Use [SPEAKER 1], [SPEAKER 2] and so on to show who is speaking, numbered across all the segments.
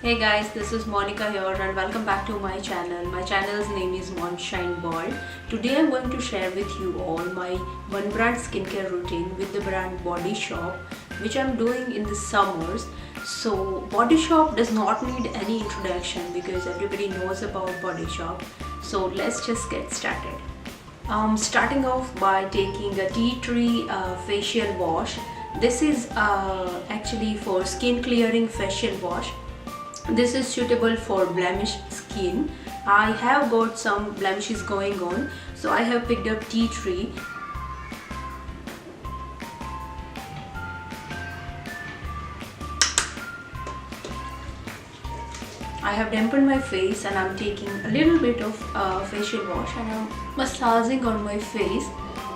[SPEAKER 1] Hey guys, this is Monica here and welcome back to my channel. My channel's name is Monshine Ball. Today I'm going to share with you all my one brand skincare routine with the brand Body Shop, which I'm doing in the summers. So Body Shop does not need any introduction because everybody knows about Body Shop. So let's just get started. Starting off by taking a tea tree facial wash. This is actually for skin clearing facial wash. This is suitable for blemished skin. I have got some blemishes going on, so I have picked up tea tree. I have dampened my face and I'm taking a little bit of facial wash and I'm massaging on my face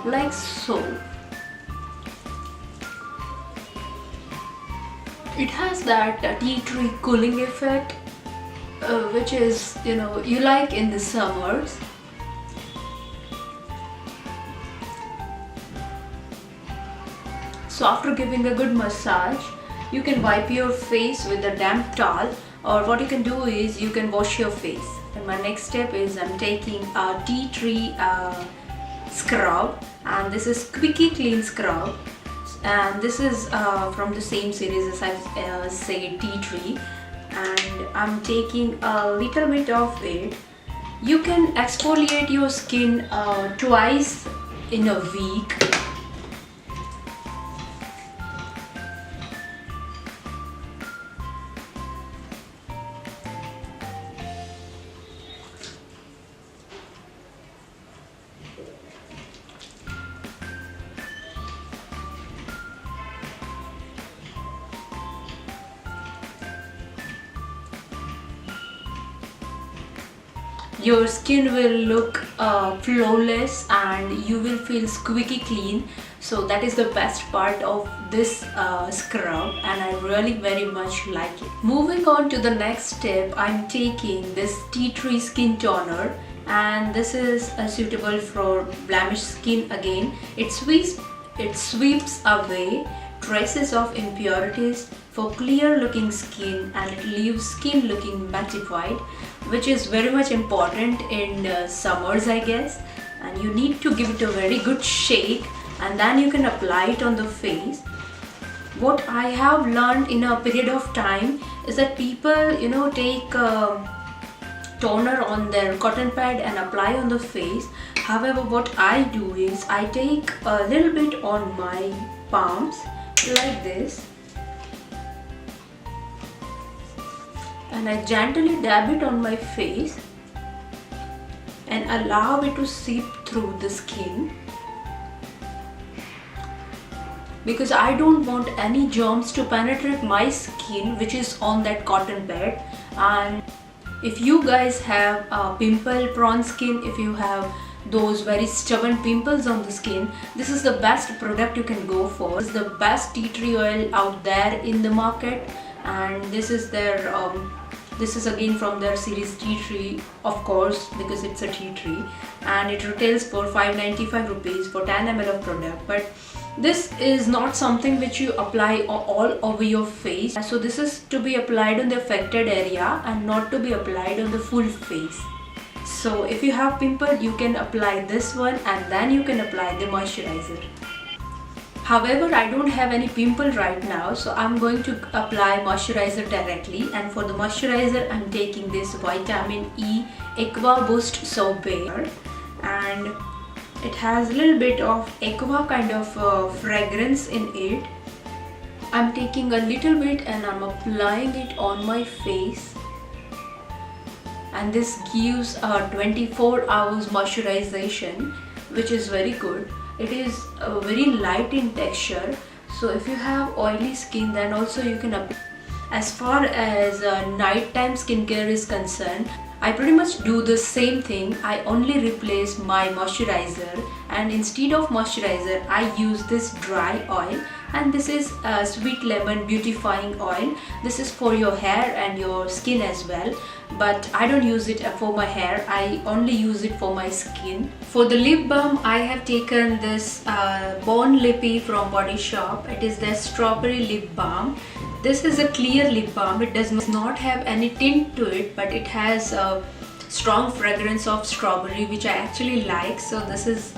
[SPEAKER 1] like so. It has that tea tree cooling effect, which is, you like in the summers. So after giving a good massage, you can wipe your face with a damp towel, or what you can do is you can wash your face. And my next step is I'm taking a tea tree scrub, and this is Quickie Clean Scrub. And this is from the same series as I said, tea tree, and I'm taking a little bit of it. You can exfoliate your skin twice in a week. Your skin will look flawless and you will feel squeaky clean. So that is the best part of this scrub, and I really very much like it. Moving on to the next step, I'm taking this tea tree skin toner, and this is suitable for blemished skin again. It sweeps away traces of impurities for clear looking skin, and it leaves skin looking mattified, which is very much important in summers, I guess. And you need to give it a very good shake and then you can apply it on the face. What I have learned in a period of time is that people take toner on their cotton pad and apply on the face. However, what I do is I take a little bit on my palms like this, and I gently dab it on my face and allow it to seep through the skin, because I don't want any germs to penetrate my skin which is on that cotton pad. And if you guys have pimple prone skin, if you have those very stubborn pimples on the skin, this is the best product you can go for. It's the best tea tree oil out there in the market, and this is their this is again from their series tea tree, of course, because it's a tea tree, and it retails for 595 rupees for 10 ml of product. But this is not something which you apply all over your face, so this is to be applied on the affected area and not to be applied on the full face. So if you have pimple, you can apply this one and then you can apply the moisturizer. However, I don't have any pimple right now, so I'm going to apply moisturizer directly. And for the moisturizer, I'm taking this Vitamin E Aqua Boost Soap Bar, and it has a little bit of aqua kind of fragrance in it. I'm taking a little bit and I'm applying it on my face, and this gives a 24 hours moisturization, which is very good. It is very light in texture, so if you have oily skin, then also you can apply. As far as nighttime skincare is concerned, I pretty much do the same thing. I only replace my moisturizer, and instead of moisturizer I use this dry oil, and this is sweet lemon beautifying oil. This is for your hair and your skin as well, but I don't use it for my hair. I only use it for my skin. For the lip balm, I have taken this Born Lippy from Body Shop. It is the strawberry lip balm, This is a clear lip balm. It does not have any tint to it, but it has a strong fragrance of strawberry, which I actually like. So this is,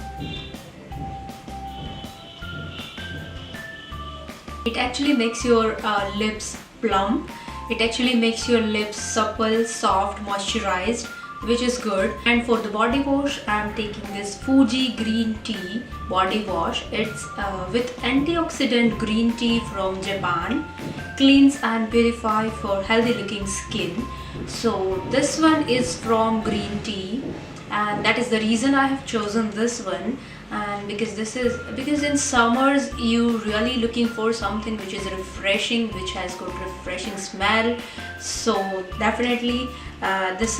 [SPEAKER 1] it actually makes your lips plump. It actually makes your lips supple, soft, moisturized, which is good. And for the body wash, I am taking this Fuji green tea body wash. It's with antioxidant green tea from Japan. Cleans and purify for healthy looking skin. So this one is from green tea, and that is the reason I have chosen this one. And because in summers you really looking for something which is refreshing, which has good refreshing smell. So definitely this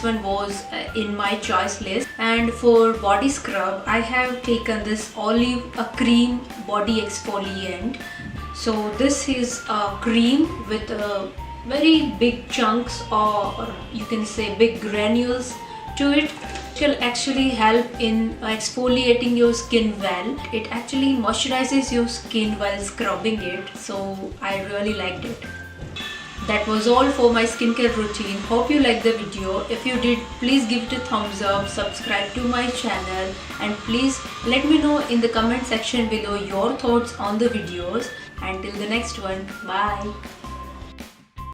[SPEAKER 1] one was in my choice list. And for body scrub, I have taken this olive cream body exfoliant. So this is a cream with very big chunks, or you can say big granules to it. It will actually help in exfoliating your skin well. It actually moisturizes your skin while scrubbing it. So I really liked it. That was all for my skincare routine. Hope you liked the video. If you did, please give it a thumbs up, subscribe to my channel, and please let me know in the comment section below your thoughts on the videos. Until the next one, bye.